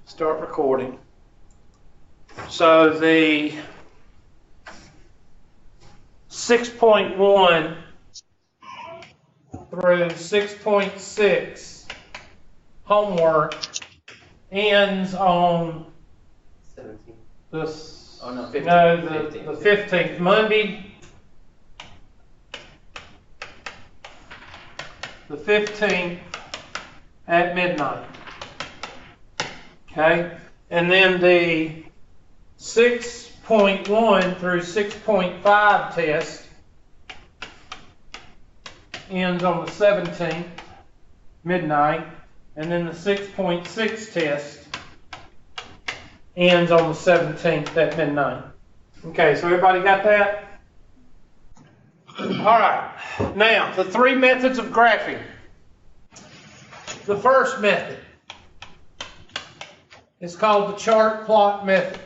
Start recording. So the 6.1 through 6.6 homework ends on 17. the 15th. the 15th, Monday, the 15th at midnight. Okay, and then the 6.1 through 6.5 test ends on the 17th, midnight, and then the 6.6 test ends on the 17th at midnight. Okay, so everybody got that? All right, now the three methods of graphing. The first method is called the chart plot method.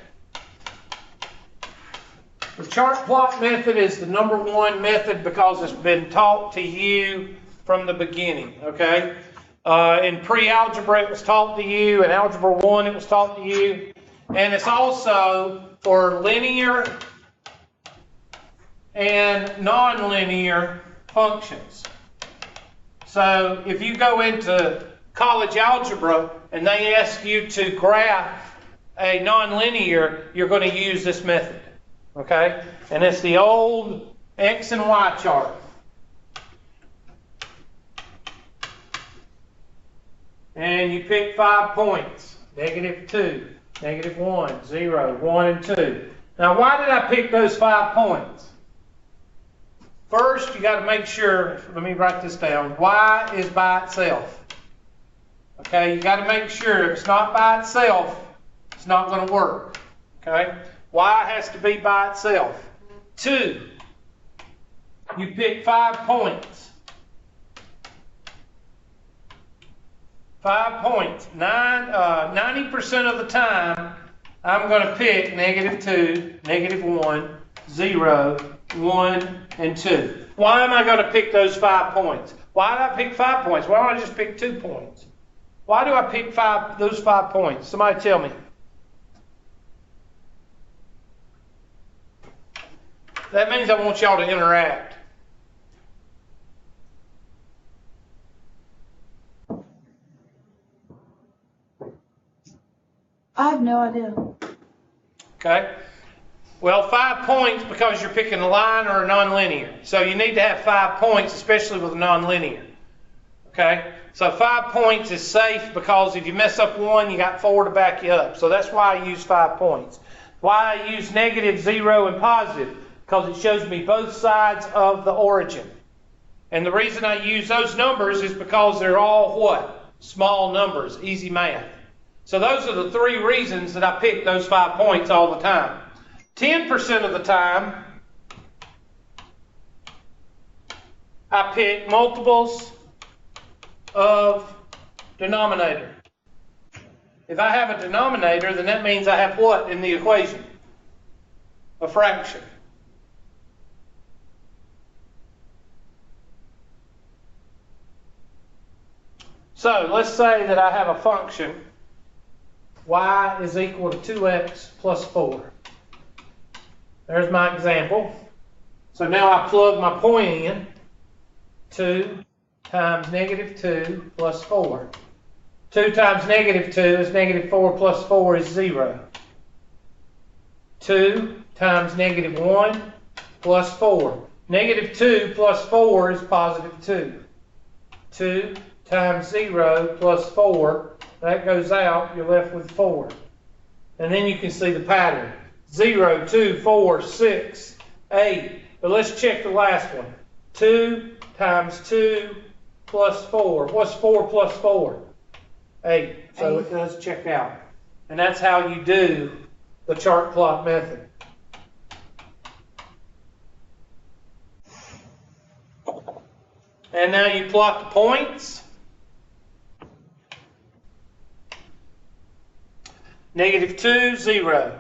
The chart plot method is the number one method because it's been taught to you from the beginning, okay? In pre-algebra it was taught to you, in Algebra 1 it was taught to you, and it's also for linear and non-linear functions. So if you go into college algebra and they ask you to graph a nonlinear, you're going to use this method, okay? And it's the old X and Y chart. And you pick 5 points, -2, -1, 0, 1, and 2. Now why did I pick those 5 points? First, you got to make sure, let me write this down, Y is by itself. Okay, you got to make sure if it's not by itself, it's not going to work. Okay, Y has to be by itself. 2, you pick 5 points. 5 points. 90% of the time, I'm going to pick -2, -1, 0, 1, and 2. Why am I going to pick those 5 points? Why did I pick 5 points? Why don't I just pick 2 points? Why do I pick those 5 points? Somebody tell me. That means I want y'all to interact. I have no idea. Okay. Well, 5 points because you're picking a line or a nonlinear. So you need to have 5 points, especially with a nonlinear. Okay. So 5 points is safe because if you mess up one, you got 4 to back you up. So that's why I use 5 points. Why I use -, 0, and positive? Because it shows me both sides of the origin. And the reason I use those numbers is because they're all what? Small numbers, easy math. So those are the 3 reasons that I pick those 5 points all the time. 10% of the time, I pick multiples of denominator. If I have a denominator, then that means I have what in the equation? A fraction. So let's say that I have a function y is equal to 2x plus 4. There's my example. So now I plug my point in. 2 times -2 plus 4. 2 times -2 is -4 plus 4 is 0. 2 times -1 plus 4. -2 plus 4 is +2. 2 times 0 plus 4, that goes out, you're left with 4. And then you can see the pattern. 0, 2, 4, 6, 8. But let's check the last one. 2 times 2 plus 4. What's 4 plus 4? 8. So it does check out. And that's how you do the chart plot method. And now you plot the points. -2, 0.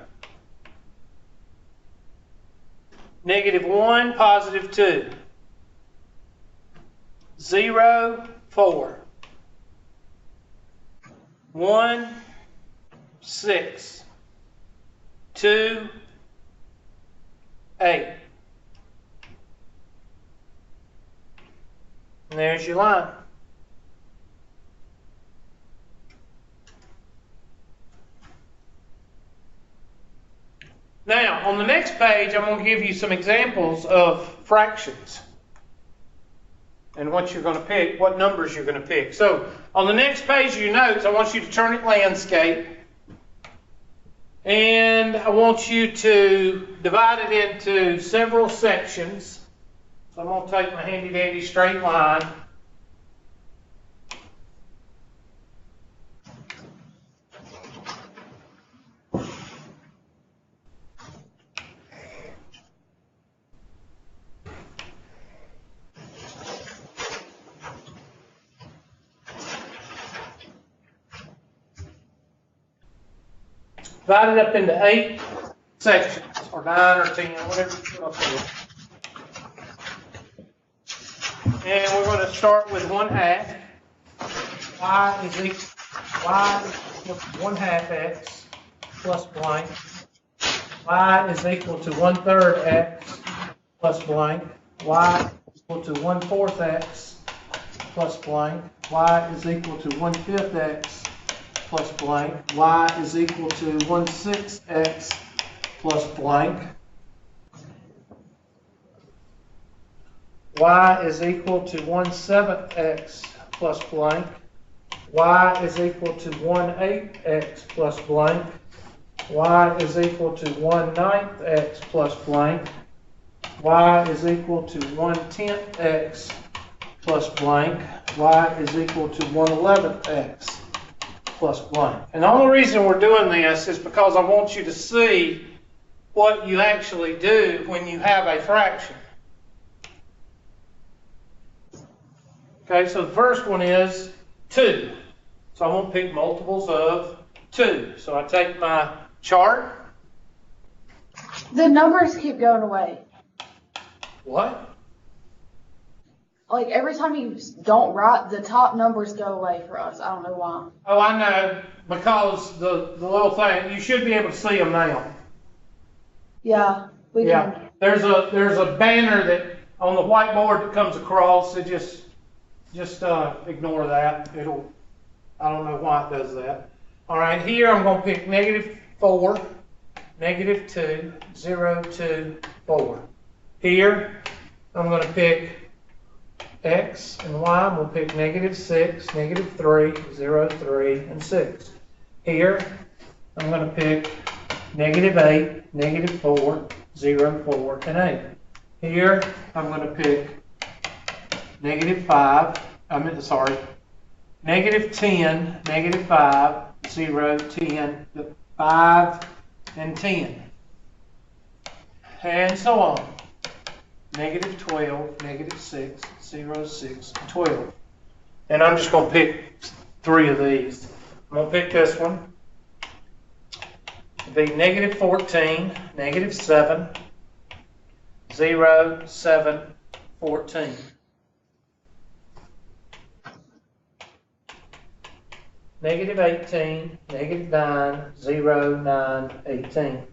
-1, +2. 0, 4. 1, 6, 2, 8. And there's your line. Now, on the next page, I'm going to give you some examples of fractions and what you're going to pick, what numbers you're going to pick. So, on the next page of your notes, I want you to turn it landscape. And I want you to divide it into several sections. So I'm going to take my handy-dandy straight line. Divide it up into 8 sections, or 9 or 10, whatever you want to do. And we're going to start with 1/2. Y is equal to 1/2 x plus blank. Y is equal to 1/3 x plus blank. Y is equal to 1/4 x plus blank. Y is equal to 1/5 x plus blank. Y is equal to 1/6 x plus blank. Y is equal to 1/7 x plus blank. Y is equal to 1/8 x plus blank. Y is equal to 1/9 x plus blank. Y is equal to 1/10 x plus blank. Y is equal to 1/11 x plus blank. And the only reason we're doing this is because I want you to see what you actually do when you have a fraction. Okay, so the first one is 2. So I'm going to pick multiples of 2. So I take my chart. The numbers keep going away. What? Like every time you don't write, the top numbers go away for us. I don't know why. Oh, I know, because the little thing, you should be able to see them now. Yeah, we Yeah, can. there's a banner that on the whiteboard that comes across. It just ignore that. I don't know why it does that. All right, here I'm going to pick -4, -2, 0, 2, 4. Here I'm going to pick x and y. I'm going to pick -6, -3, 0, 3, and 6. Here I'm going to pick -8, -4, 0, 4, and 8. Here I'm going to pick -5, -10, -5, 0, 10, 5, and 10. And so on. -12, -6, 0, 6, and 12. And I'm just going to pick 3 of these. I'm going to pick this one. It'll be -14, -7, 0, 7, 14. -18, -9, 0, 9, 18.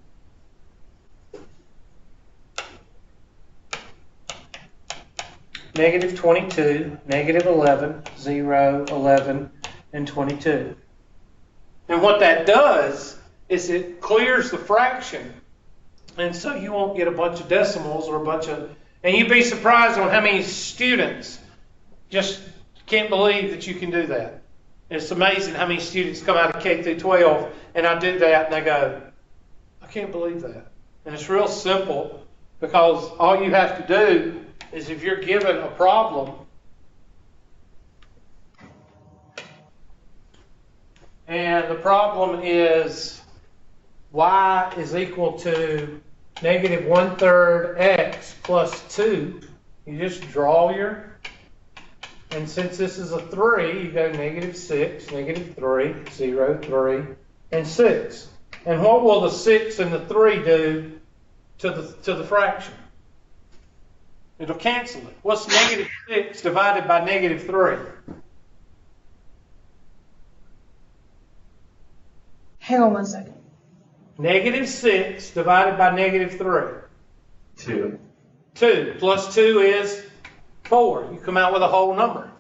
-22, -11, 0, 11, and 22. And what that does is it clears the fraction, and so you won't get a bunch of decimals or a bunch of, and you'd be surprised on how many students just can't believe that you can do that. It's amazing how many students come out of K through 12 and I do that and they go, I can't believe that. And it's real simple, because all you have to do is, if you're given a problem and the problem is y is equal to -1/3 x plus 2, you just draw your, and since this is a 3, you go -6, -3, 0, 3, and 6. And what will the 6 and the 3 do to the fraction? It'll cancel it. What's -6 divided by -3? Hang on one second. -6 divided by -3. 2. 2 plus 2 is 4. You come out with a whole number.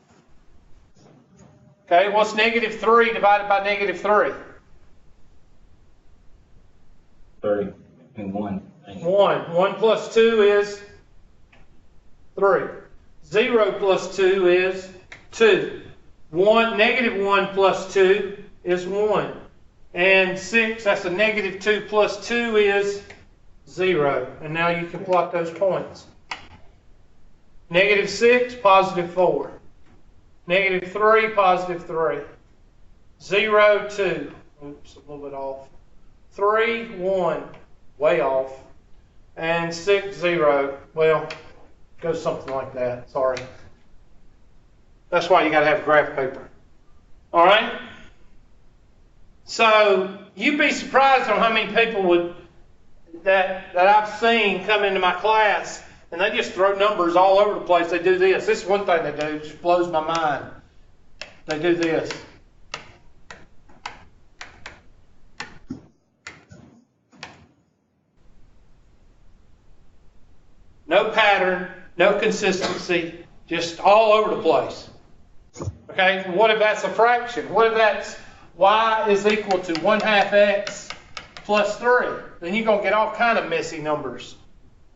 Okay, what's -3 divided by -3? 3 and 1. 1. 1 plus 2 is 3. 0 plus 2 is 2. -1 plus 2 is 1. And 6, that's a -2 plus 2 is 0. And now you can plot those points. -6, +4. -3, +3. 0, 2. Oops, a little bit off. 3, 1, way off. And 6, 0. Well, goes something like that. Sorry. That's why you got to have graph paper. All right? So you'd be surprised on how many people that I've seen come into my class and they just throw numbers all over the place. They do this. This is one thing they do. It just blows my mind. They do this. No pattern, no consistency, just all over the place. Okay, what if that's a fraction? What if that's y is equal to 1/2 x plus 3? Then you're going to get all kind of messy numbers.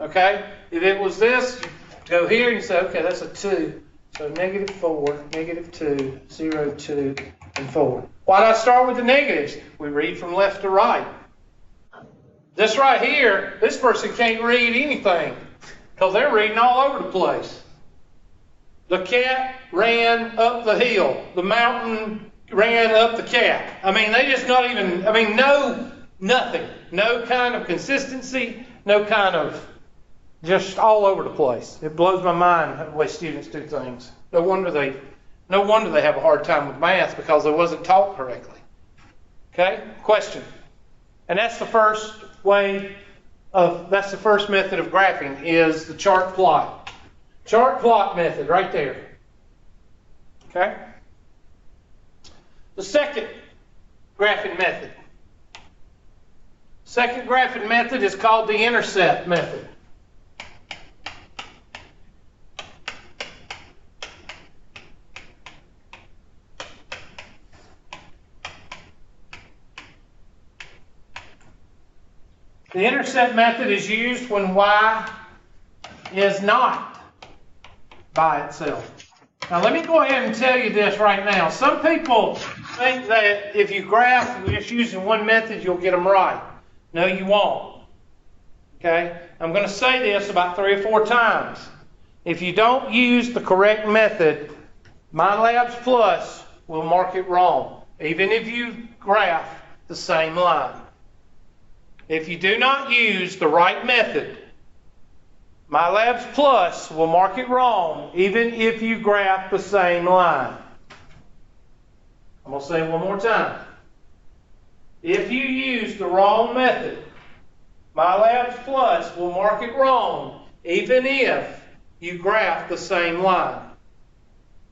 Okay, if it was this, you go here and you say, okay, that's a 2. So -4, -2, 0, 2, and 4. Why do I start with the negatives? We read from left to right. This right here, this person can't read anything because they're reading all over the place. The cat ran up the hill. The mountain ran up the cat. I mean, they just not even, I mean, nothing. No kind of consistency, no kind of, just all over the place. It blows my mind the way students do things. No wonder they have a hard time with math because it wasn't taught correctly. Okay, question. And that's the first that's the first method of graphing is the chart plot. Chart plot method right there. Okay? The second graphing method. Second graphing method is called the intercept method. The intercept method is used when y is not by itself. Now let me go ahead and tell you this right now. Some people think that if you graph just using one method, you'll get them right. No, you won't. Okay? I'm going to say this about 3 or 4 times. If you don't use the correct method, MyLabs Plus will mark it wrong, even if you graph the same line. If you do not use the right method, MyLabs Plus will mark it wrong even if you graph the same line. I'm going to say it one more time. If you use the wrong method, MyLabs Plus will mark it wrong even if you graph the same line.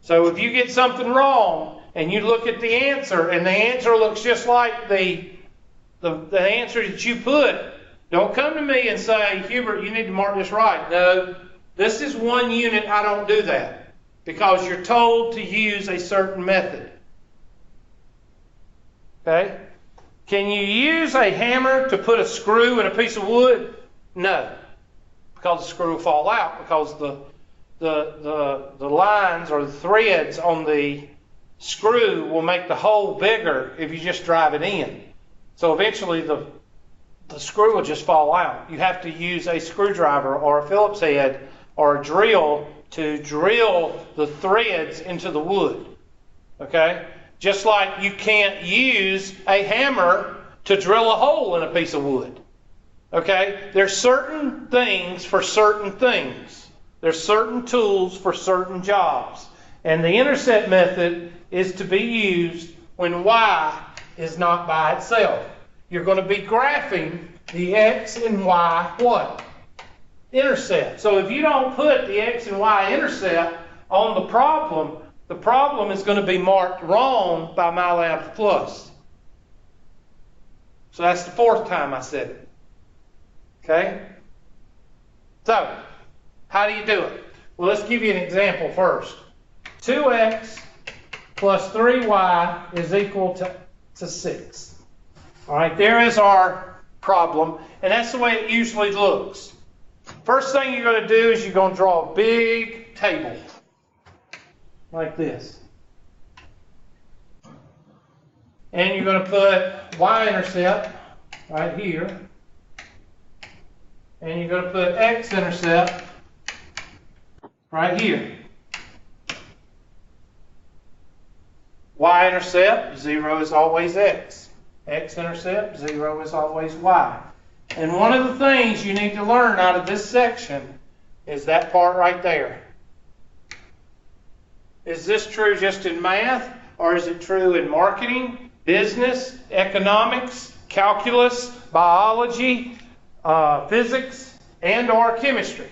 So if you get something wrong and you look at the answer and the answer looks just like the answer that you put, don't come to me and say, Hubert, you need to mark this right. No, this is one unit, I don't do that. Because you're told to use a certain method. Okay? Can you use a hammer to put a screw in a piece of wood? No. Because the screw will fall out because the lines or the threads on the screw will make the hole bigger if you just drive it in. So eventually the screw will just fall out. You have to use a screwdriver or a Phillips head or a drill to drill the threads into the wood. Okay? Just like you can't use a hammer to drill a hole in a piece of wood. Okay? There's certain things for certain things. There's certain tools for certain jobs. And the intercept method is to be used when y is not by itself. You're going to be graphing the x and y what? Intercept. So if you don't put the x and y intercept on the problem is going to be marked wrong by MyLabs Plus. So that's the fourth time I said it. Okay? So, how do you do it? Well, let's give you an example first. 2x plus 3y is equal to 6. All right, there is our problem, and that's the way it usually looks. First thing you're going to do is you're going to draw a big table like this. And you're going to put y-intercept right here. And you're going to put x-intercept right here. Y-intercept, 0 is always x. X-intercept, 0 is always y. And one of the things you need to learn out of this section is that part right there. Is this true just in math, or is it true in marketing, business, economics, calculus, biology, physics, and or chemistry?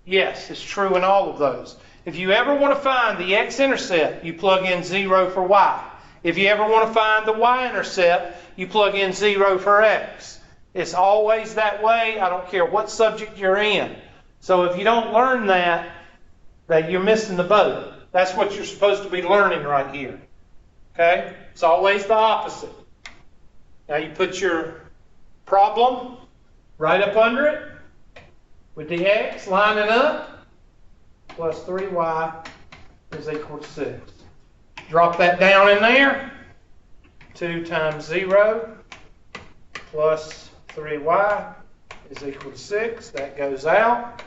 Yes, it's true in all of those. If you ever want to find the x-intercept, you plug in 0 for y. If you ever want to find the y-intercept, you plug in 0 for x. It's always that way. I don't care what subject you're in. So if you don't learn that you're missing the boat. That's what you're supposed to be learning right here. Okay? It's always the opposite. Now you put your problem right up under it with the x lining up, plus 3y is equal to 6. Drop that down in there. 2 times 0 plus 3y is equal to 6. That goes out.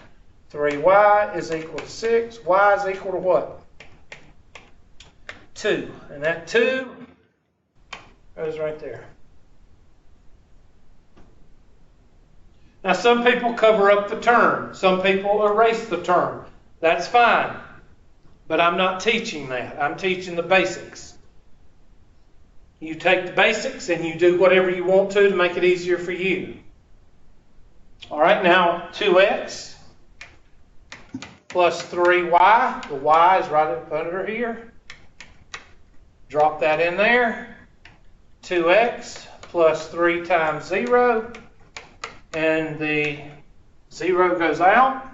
3y is equal to 6. Y is equal to what? 2. And that 2 goes right there. Now some people cover up the term. Some people erase the term. That's fine. But I'm not teaching that. I'm teaching the basics. You take the basics and you do whatever you want to make it easier for you. All right, now 2x plus 3y. The y is right up under here. Drop that in there. 2x plus 3 times 0. And the 0 goes out.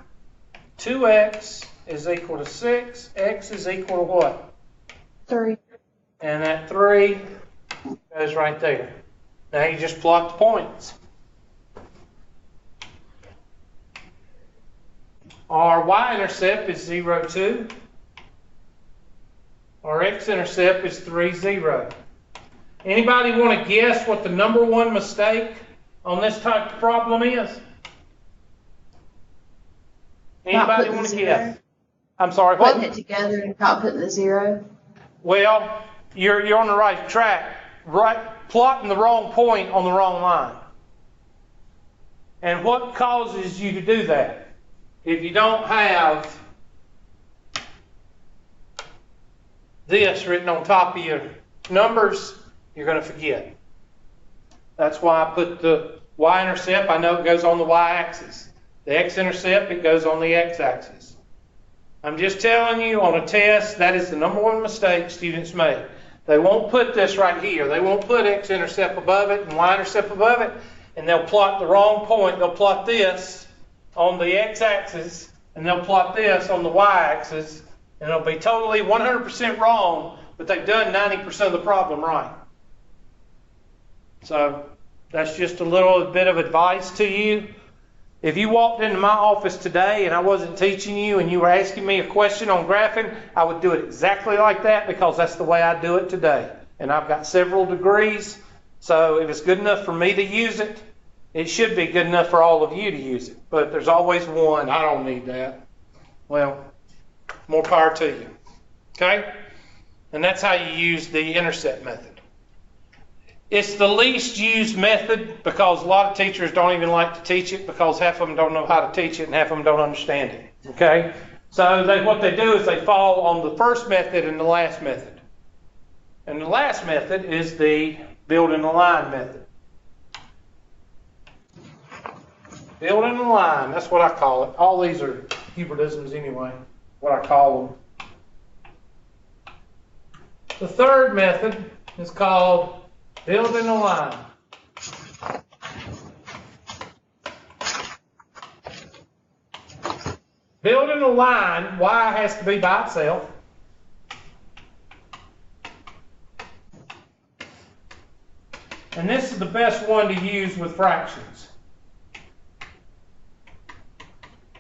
2x is equal to 6. X is equal to what? 3. And that 3 goes right there. Now you just plot the points. Our y-intercept is 0, 2. Our x-intercept is 3, 0. Anybody want to guess what the number one mistake on this type of problem is? Anybody want to guess? I'm sorry, what? Putting it together and not putting the 0. Well, you're on the right track. Plotting the wrong point on the wrong line. And what causes you to do that? If you don't have this written on top of your numbers, you're going to forget. That's why I put the y-intercept. I know it goes on the y-axis. The x-intercept, it goes on the x-axis. I'm just telling you on a test, that is the number one mistake students make. They won't put this right here. They won't put x-intercept above it and y-intercept above it, and they'll plot the wrong point. They'll plot this on the x-axis, and they'll plot this on the y-axis, and it'll be totally 100% wrong, but they've done 90% of the problem right. So that's just a little bit of advice to you. If you walked into my office today and I wasn't teaching you and you were asking me a question on graphing, I would do it exactly like that because that's the way I do it today. And I've got several degrees, so if it's good enough for me to use it, it should be good enough for all of you to use it. But there's always one, I don't need that. Well, more power to you. Okay? And that's how you use the intercept method. It's the least used method because a lot of teachers don't even like to teach it because half of them don't know how to teach it and half of them don't understand it. Okay? So what they do is they fall on the first method and the last method. And the last method is the building a line method. Building a line, that's what I call it. All these are Hebrewisms anyway, what I call them. The third method is called building a line. given a line, y has to be by itself. And this is the best one to use with fractions.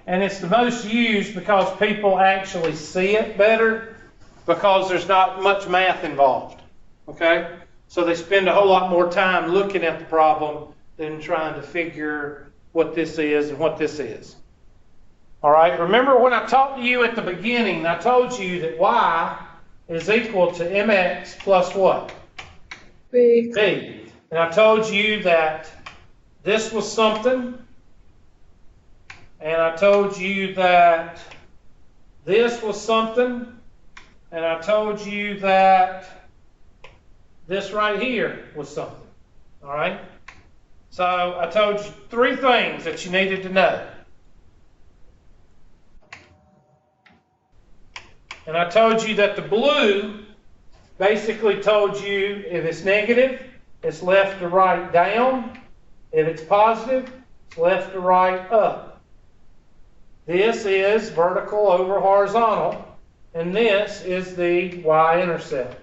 And it's the most used because people actually see it better because there's not much math involved. Okay? So they spend a whole lot more time looking at the problem than trying to figure what this is and what this is. All right? Remember when I talked to you at the beginning, I told you that y is equal to mx plus what? B. B. And I told you that this was something, and I told you that this was something, and I told you that this right here was something. All right? So I told you 3 things that you needed to know. And I told you that the blue basically told you if it's negative, it's left to right down. If it's positive, it's left to right up. This is vertical over horizontal, and this is the y-intercept.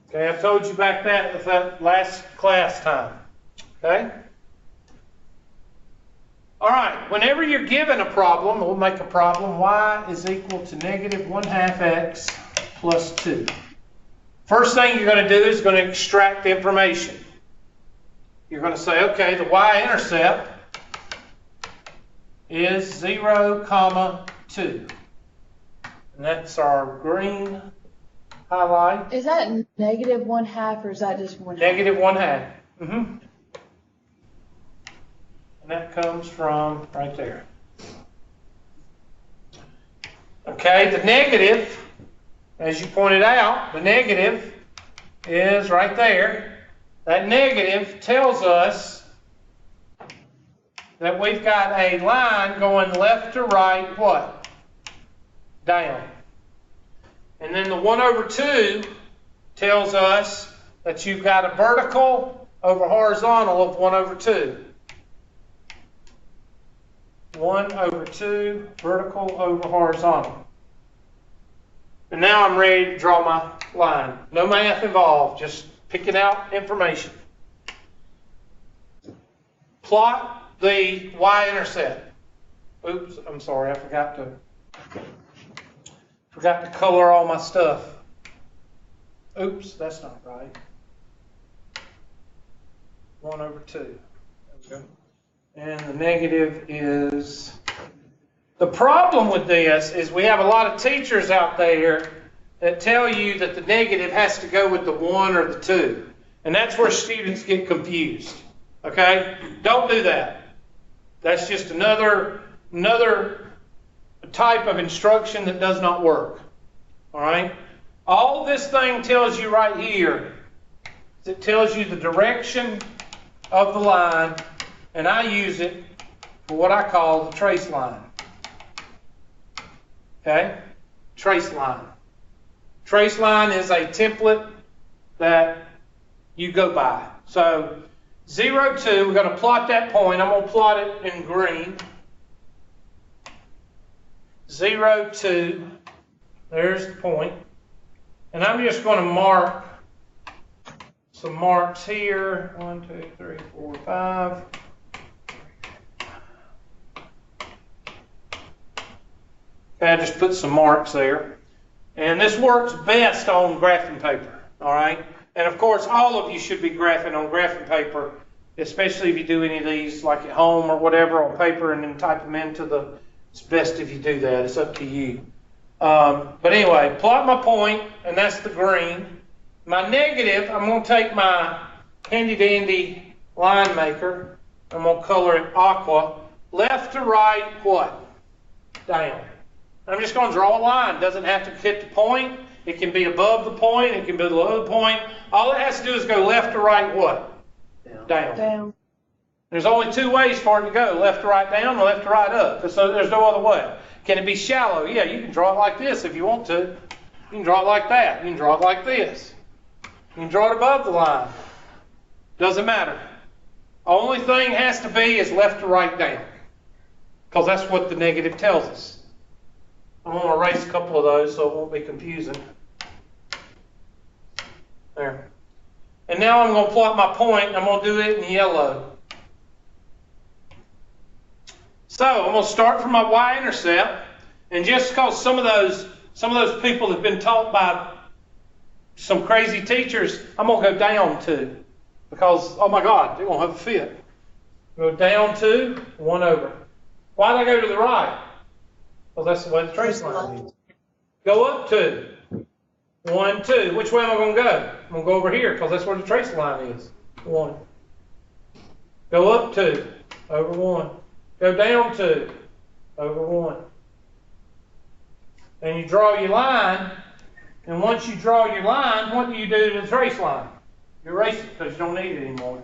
Okay, I told you back that last class time. Okay? All right, whenever you're given a problem, we'll make a problem, y is equal to negative 1/2 x plus 2. First thing you're going to do is going to extract the information. You're going to say, okay, the y-intercept is 0, 2. And that's our green highlight. Is that negative 1/2 or is that just 1/2? Negative 1/2. And that comes from right there. Okay, the negative, as you pointed out, the negative is right there. That negative tells us that we've got a line going left to right, what? Down. And then the 1/2 tells us that you've got a vertical over horizontal of 1/2. 1/2 vertical over horizontal. And now I'm ready to draw my line. No math involved, just picking out information. Plot the y-intercept. Oops, I'm sorry, I forgot to color all my stuff. Oops, that's not right. 1/2. There we go. And the negative is... The problem with this is we have a lot of teachers out there that tell you that the negative has to go with the 1 or the 2. And that's where students get confused. Okay? Don't do that. That's just another type of instruction that does not work. All right? All this thing tells you right here is it tells you the direction of the line, and I use it for what I call the trace line. Okay? Trace line. Trace line is a template that you go by. So 0, 2, we're going to plot that point. I'm going to plot it in green. 0, 2, there's the point. And I'm just going to mark some marks here. 1, 2, 3, 4, 5. Okay, I just put some marks there. And this works best on graphing paper, all right? And of course, all of you should be graphing on graphing paper, especially if you do any of these like at home or whatever on paper and then type them into the, it's best if you do that, it's up to you. But anyway, plot my point, and that's the green. My negative, I'm going to take my handy dandy line maker, I'm going to color it aqua, left to right, what? Down. I'm just going to draw a line. It doesn't have to hit the point. It can be above the point. It can be below the point. All it has to do is go left to right what? Down. Down. There's only 2 ways for it to go, left to right down or left to right up. So there's no other way. Can it be shallow? Yeah, you can draw it like this if you want to. You can draw it like that. You can draw it like this. You can draw it above the line. Doesn't matter. Only thing has to be is left to right down. because that's what the negative tells us. I'm going to erase a couple of those so it won't be confusing. There. And now I'm going to plot my point. I'm going to do it in yellow. So I'm going to start from my y-intercept, and just because some of those people have been taught by some crazy teachers, I'm going to go down 2 because, oh my God, they won't have a fit. Go down 2, 1 over. Why did I go to the right? Well, that's the way the trace line is. Go up 2, 1, 2. Which way am I going to go? I'm going to go over here because that's where the trace line is. 1. Go up 2, over 1. Go down 2, over 1. And you draw your line, and once you draw your line, what do you do to the trace line? You erase it because you don't need it anymore.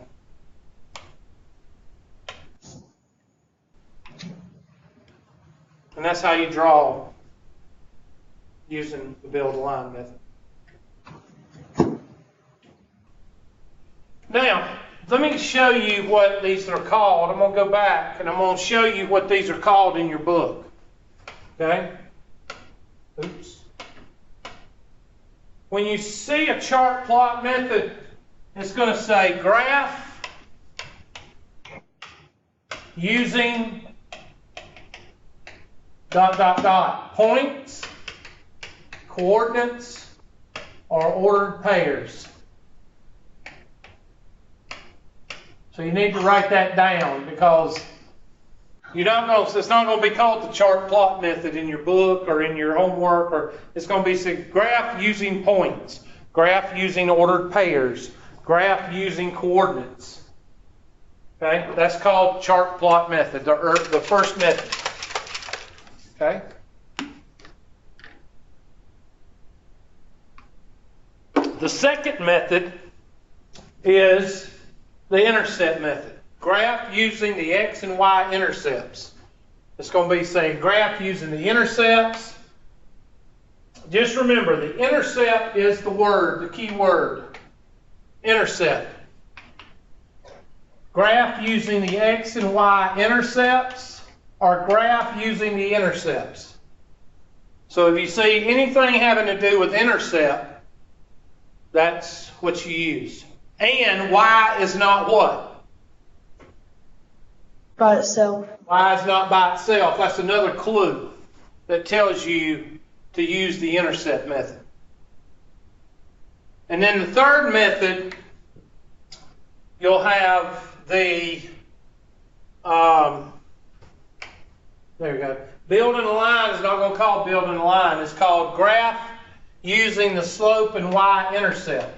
And that's how you draw using the build a line method. Now, let me show you what these are called. I'm going to go back and I'm going to show you what these are called in your book. Okay? Oops. When you see a chart plot method, it's going to say graph using ... points, coordinates, or ordered pairs. So you need to write that down because you don't know, it's not going to be called the chart plot method in your book or in your homework, or it's going to be said graph using points, graph using ordered pairs, graph using coordinates. Okay, that's called chart plot method, the first method. Okay. The second method is the intercept method. Graph using the x and y intercepts. It's going to be saying graph using the intercepts. Just remember, the intercept is the word, the key word. Intercept. Graph using the x and y intercepts, or graph using the intercepts. So if you see anything having to do with intercept, that's what you use. And y is not what? By itself. Y is not by itself. That's another clue that tells you to use the intercept method. And then the third method, you'll have the, there we go. Building a line is not going to call building a line. It's called graph using the slope and y-intercept.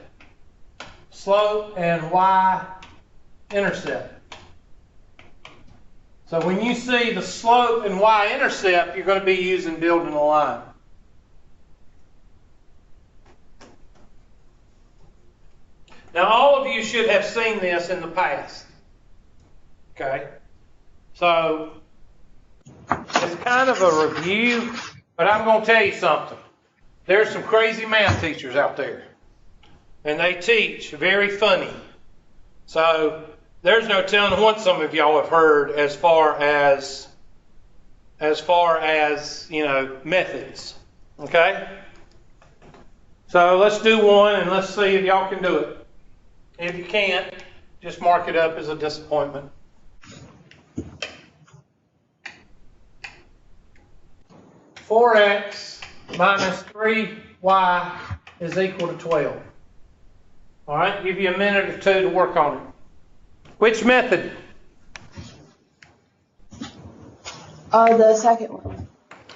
Slope and y-intercept. So when you see the slope and y-intercept, you're going to be using building a line. Now all of you should have seen this in the past. Okay? So it's kind of a review, but I'm going to tell you something. There's some crazy math teachers out there, and they teach very funny. So there's no telling what some of y'all have heard as far as methods. Okay? So let's do one and let's see if y'all can do it. If you can't, just mark it up as a disappointment. Four x minus 3y is equal to 12. All right, give you a minute or two to work on it. Which method? The second one.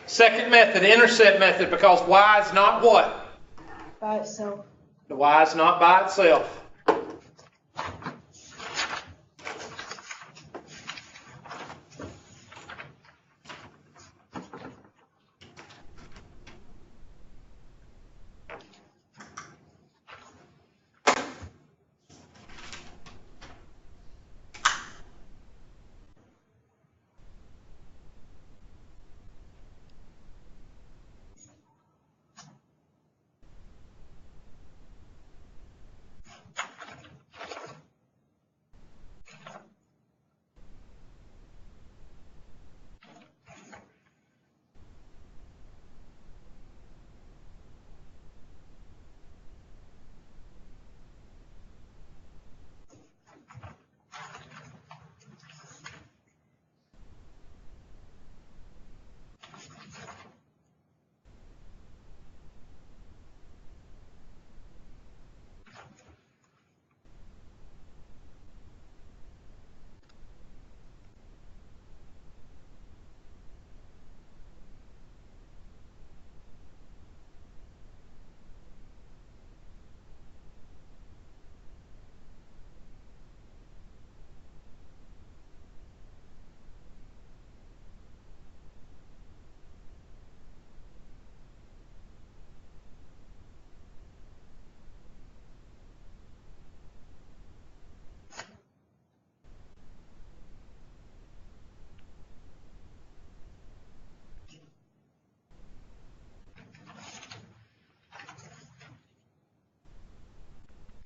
Second method, intercept method, because y is not what? By itself. The y is not by itself.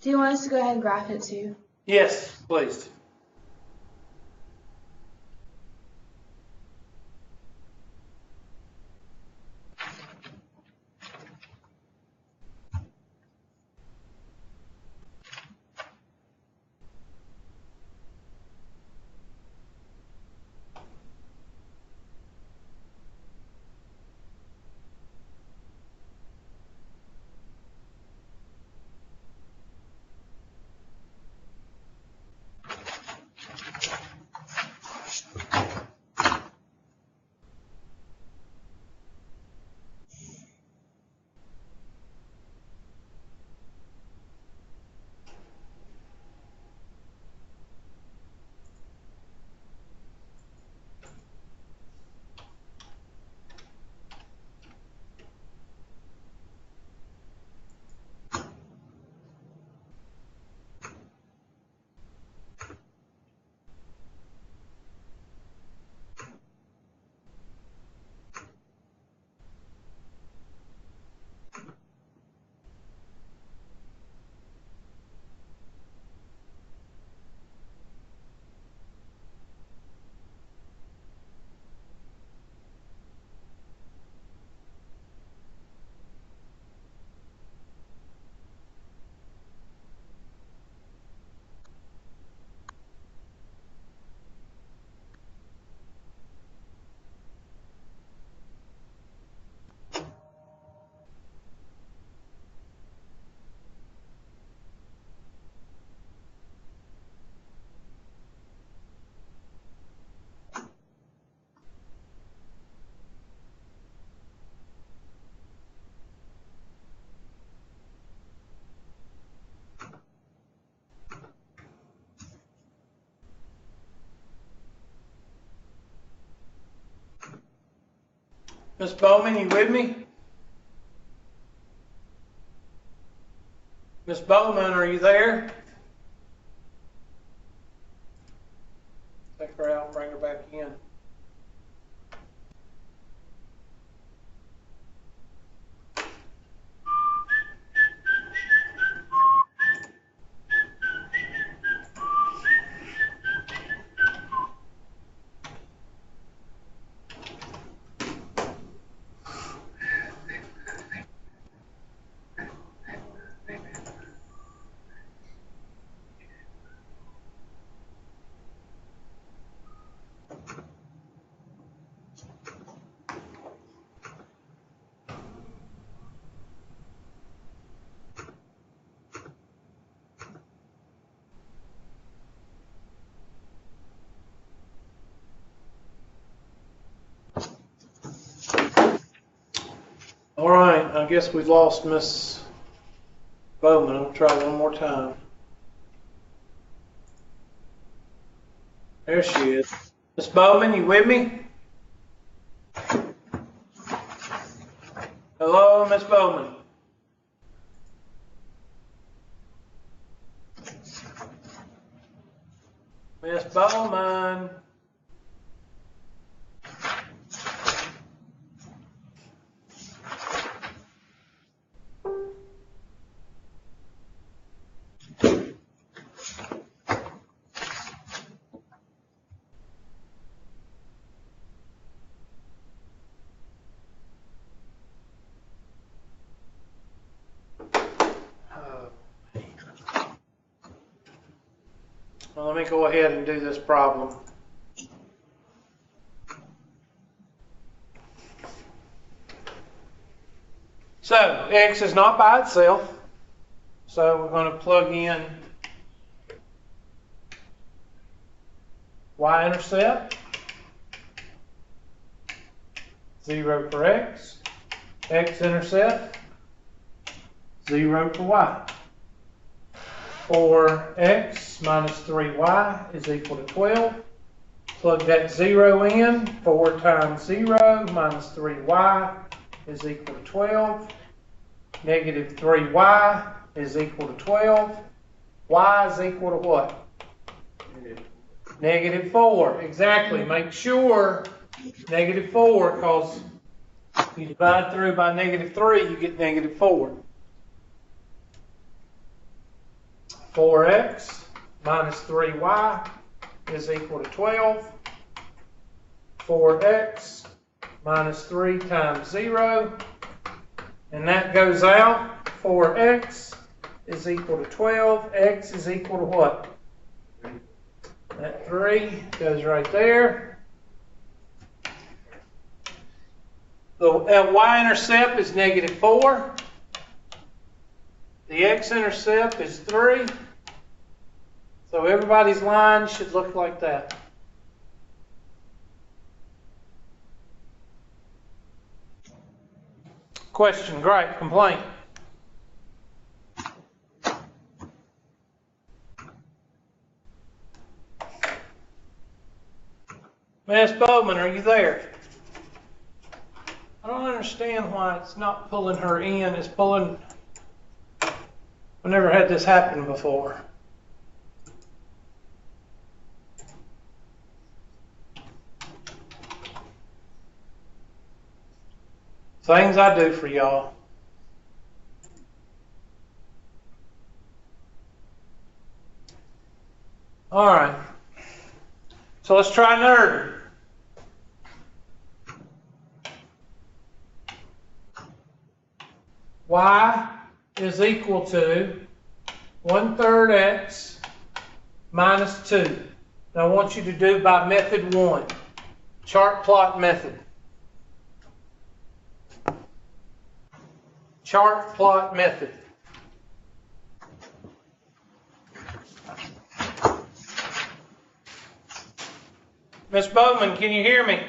Do you want us to go ahead and graph it too? Yes, please. Miss Bowman, you with me? Miss Bowman, are you there? Take her out and bring her back in. All right, I guess we've lost Miss Bowman. I'll try one more time. There she is. Miss Bowman, you with me? Hello, Miss Bowman. Miss Bowman. Well, let me go ahead and do this problem. So, x is not by itself. So we're going to plug in y-intercept, 0 for x, x-intercept, 0 for y. 4x minus 3y is equal to 12. Plug that 0 in. 4 times 0 minus 3y is equal to 12. Negative 3y is equal to 12. Y is equal to what? Negative 4. Exactly. Make sure negative 4, because if you divide through by negative 3, you get negative 4. 4x minus 3y is equal to 12. 4x minus 3 times 0, and that goes out. 4x is equal to 12. X is equal to what? That 3 goes right there. The y-intercept is negative 4. The x-intercept is 3. So everybody's line should look like that. Question, great. Complaint. Miss Bowman, are you there? I don't understand why it's not pulling her in. It's pulling. I've never had this happen before. Things I do for y'all. All right. So let's try nerd. Y is equal to 1/3 x minus 2. Now I want you to do by method 1, chart plot method. Chart plot method. Miss Bowman, can you hear me?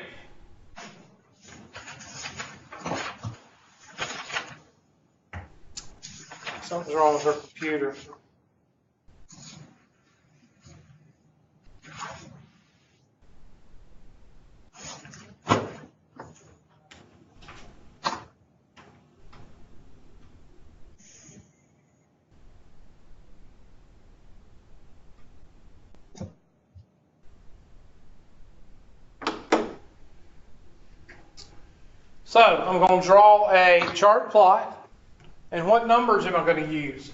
Something's wrong with her computer. So I'm going to draw a chart plot. And what numbers am I going to use?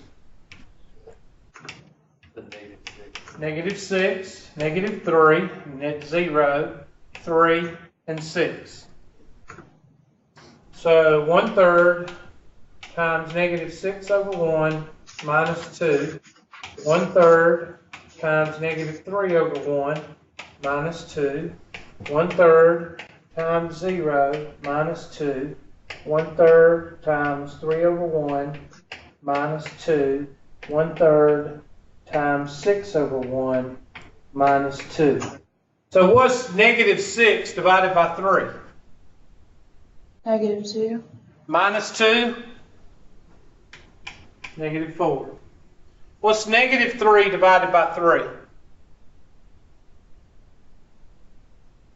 The -6. -6, -3, net 0, 3, and 6. So 1/3 times -6 over 1 minus 2. 1/3 times -3 over 1 minus 2. 1/3 times 0 minus 2. 1/3 times 3 over 1 minus 2. 1/3 times 6 over 1 minus 2. So what's -6 divided by 3? -2. Minus 2? -4. What's -3 divided by 3?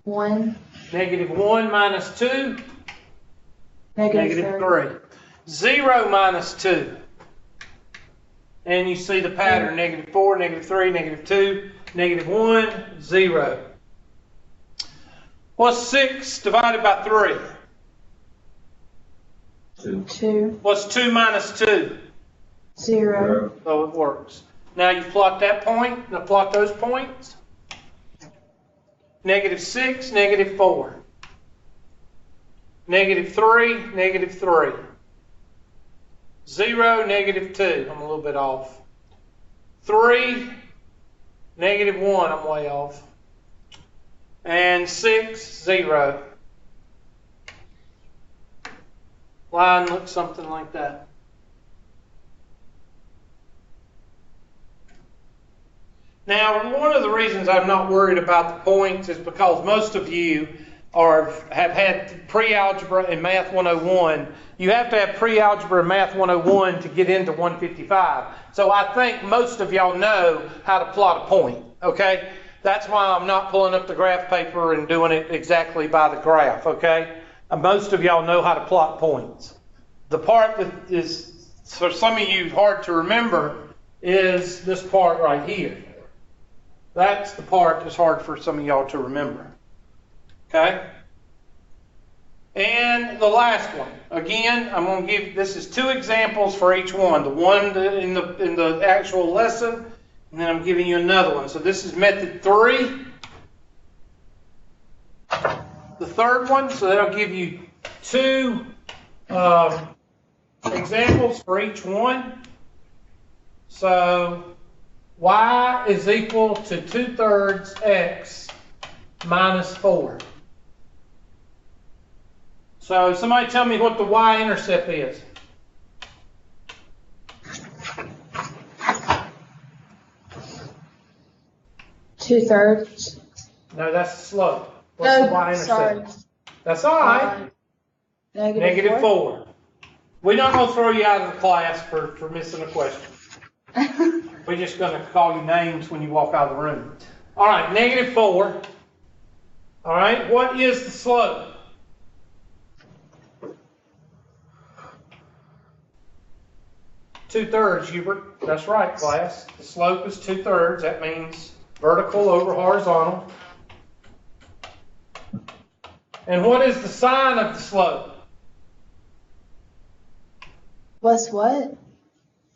1. -1 minus 2? -3. 0 minus 2. And you see the pattern, -4, -3, -2, -1, 0. What's 6 divided by 3? 2. What's 2 minus 2? 0. So it works. Now you plot that point, now plot those points. -6, -4. -3, -3. 0, -2. I'm a little bit off. 3, -1. I'm way off. And 6, 0. Line looks something like that. Now, one of the reasons I'm not worried about the points is because most of you have had pre-algebra and Math 101. You have to have pre-algebra and Math 101 to get into 155. So I think most of y'all know how to plot a point, okay? That's why I'm not pulling up the graph paper and doing it exactly by the graph, okay? Most of y'all know how to plot points. The part that is, for some of you, hard to remember is this part right here. That's the part that's hard for some of y'all to remember. Okay? And the last one. Again, I'm going to give, this is 2 examples for each one. The one in the actual lesson, and then I'm giving you another one. So this is method 3. The third one, so that'll give you 2 examples for each one. So y is equal to 2/3 x minus 4. So somebody tell me what the y-intercept is. Two-thirds. No, that's the slope. What's the y-intercept? Sorry. That's all right. Negative 4. We're not going to throw you out of the class for missing a question. We're just going to call you names when you walk out of the room. All right, negative 4. All right, what is the slope? Two-thirds, Hubert. That's right, class. The slope is 2/3. That means vertical over horizontal. And what is the sign of the slope? What's what?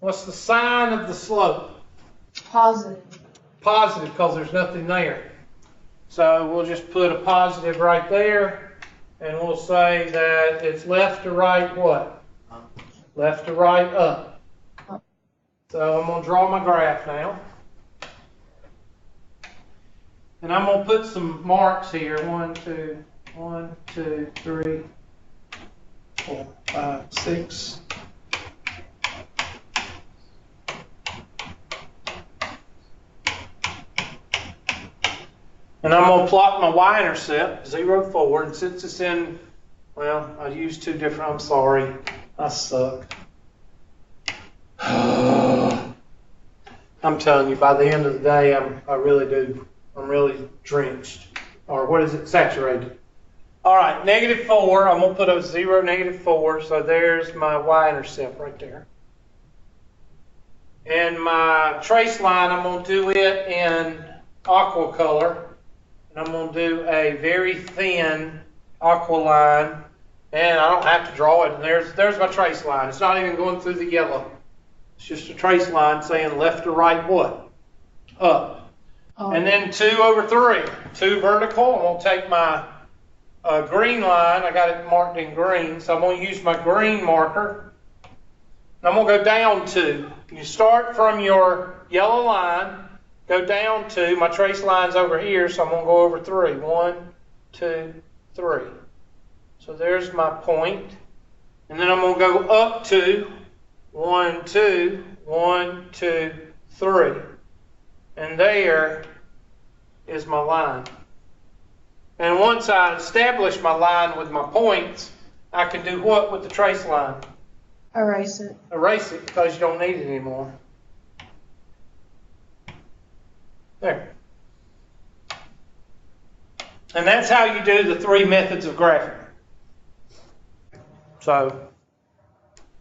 What's the sign of the slope? Positive. Positive, because there's nothing there. So we'll just put a positive right there, and we'll say that it's left to right what? Left to right up. So I'm going to draw my graph now. And I'm going to put some marks here. 1, 2, 3, 4, 5, 6. And I'm going to plot my y-intercept, 0, 4. And since it's in, well, I used 2 different, I'm sorry. I suck. I'm telling you, by the end of the day, I really do. I'm really drenched. Or what is it? Saturated. All right, negative 4. I'm going to put a 0, negative 4. So there's my y-intercept right there. And my trace line, I'm going to do it in aqua color. And I'm going to do a very thin aqua line. And I don't have to draw it. And there's my trace line. It's not even going through the yellow. It's just a trace line saying left to right what? Up. Oh. And then 2/3. 2 vertical. I'm going to take my green line. I got it marked in green. So I'm going to use my green marker. And I'm going to go down 2. You start from your yellow line. Go down 2. My trace line's over here. So I'm going to go over 3. 1, 2, 3. So there's my point. And then I'm going to go up 2. 1, 2, 1, 2, 3. And there is my line. And once I establish my line with my points, I can do what with the trace line? Erase it. Erase it because you don't need it anymore. There. And that's how you do the 3 methods of graphing. So,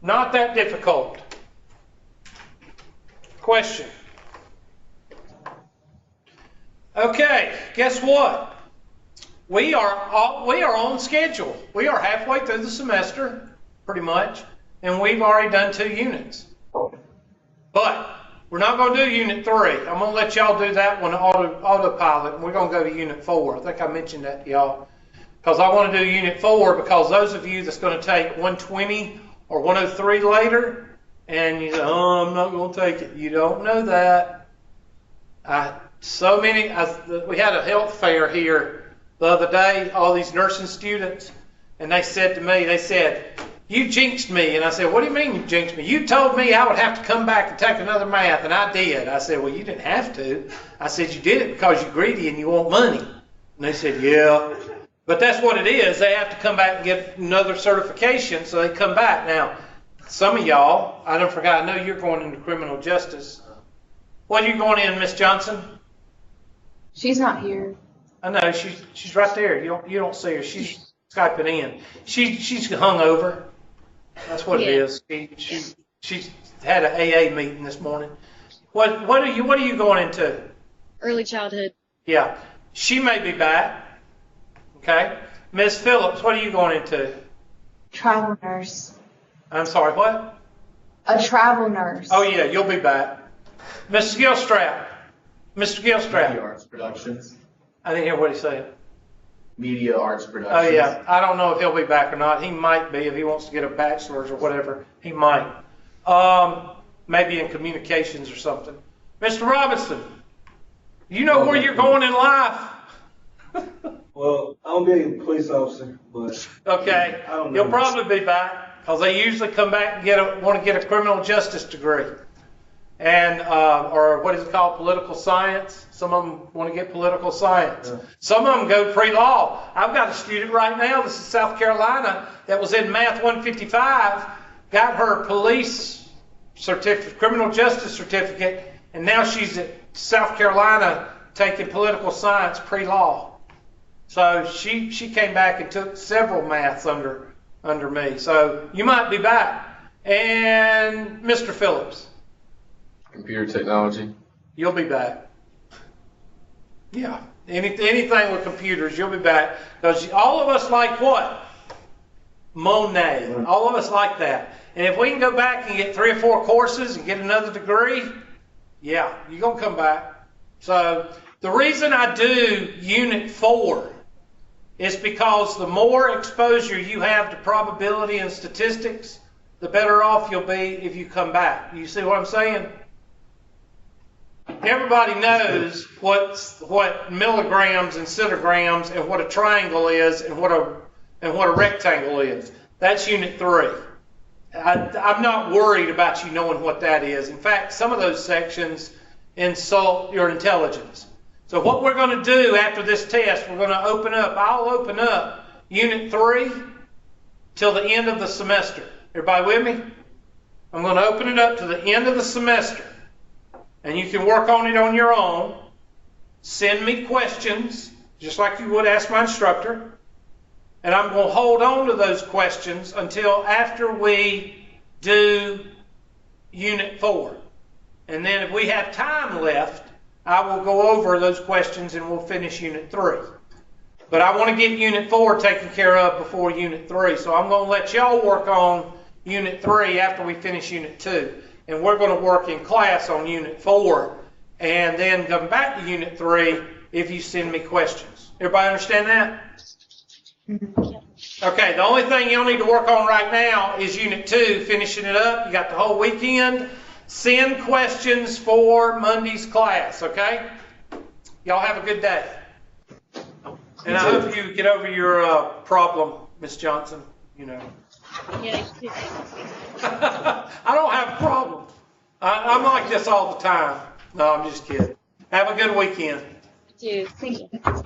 not that difficult. Question. Okay, guess what? We are on schedule. We are halfway through the semester, pretty much, and we've already done 2 units. But we're not going to do Unit 3. I'm going to let y'all do that one autopilot, and we're going to go to Unit 4. I think I mentioned that to y'all. Because I want to do Unit 4 because those of you that's going to take 120 or 103 later, and you say, oh, I'm not going to take it. You don't know that. We had a health fair here the other day, all these nursing students, and they said to me, you jinxed me. And I said, what do you mean you jinxed me? You told me I would have to come back and take another math, and I did. I said, well, you didn't have to. I said, you did it because you're greedy and you want money. And they said, yeah. But that's what it is. They have to come back and get another certification, so they come back. Now, some of y'all, I don't forget, I know you're going into criminal justice. What are you going in, Miss Johnson? She's not here. I know, she's right there. You don't see her. She's Skyping in. She's hungover. That's what it is. She's had an AA meeting this morning. What are you going into? Early childhood. Yeah. She may be back. Okay? Ms. Phillips, what are you going into? Travel nurse. I'm sorry, what? A travel nurse. Oh, yeah, you'll be back. Mr. Gilstrap. Mr. Media Gilstrap. Arts Productions. I didn't hear what he said. Media Arts Productions. Oh, yeah. I don't know if he'll be back or not. He might be if he wants to get a bachelor's or whatever. He might. Maybe in communications or something. Mr. Robinson, you know where you're going in life? Well, I don't be a police officer, but Okay. I don't know. You'll probably be back because they usually come back and want to get a criminal justice degree. And, or what is it called? Political science. Some of them want to get political science. Yeah. Some of them go pre-law. I've got a student right now, this is South Carolina, that was in Math 155, got her police certificate, criminal justice certificate, and now she's at South Carolina taking political science pre-law. So she came back and took several maths under me. So you might be back. And Mr. Phillips. Computer technology. You'll be back. Yeah. Anything with computers, you'll be back. Because all of us like what? Monet. All of us like that. And if we can go back and get 3 or 4 courses and get another degree, yeah, you're going to come back. So the reason I do Unit 4 is because the more exposure you have to probability and statistics, the better off you'll be if you come back. You see what I'm saying? Everybody knows what milligrams and centigrams and what a triangle is and what a rectangle is. That's Unit 3. I'm not worried about you knowing what that is. In fact, some of those sections insult your intelligence. So what we're going to do after this test, we're going to I'll open up Unit 3 till the end of the semester. Everybody with me? I'm going to open it up to the end of the semester. And you can work on it on your own. Send me questions, just like you would ask my instructor. And I'm going to hold on to those questions until after we do Unit 4. And then if we have time left, I will go over those questions and we'll finish Unit 3. But I want to get Unit 4 taken care of before Unit 3. So I'm going to let y'all work on Unit 3 after we finish Unit 2. And we're going to work in class on Unit 4 and then come back to Unit 3 if you send me questions. Everybody understand that? Okay, the only thing you'll need to work on right now is Unit 2, finishing it up. You got the whole weekend. Send questions for Monday's class, okay? Y'all have a good day. And I hope you get over your problem, Miss Johnson, you know. Yeah, I don't have a problem. I'm like this all the time. No, I'm just kidding. Have a good weekend. you do. Thank you.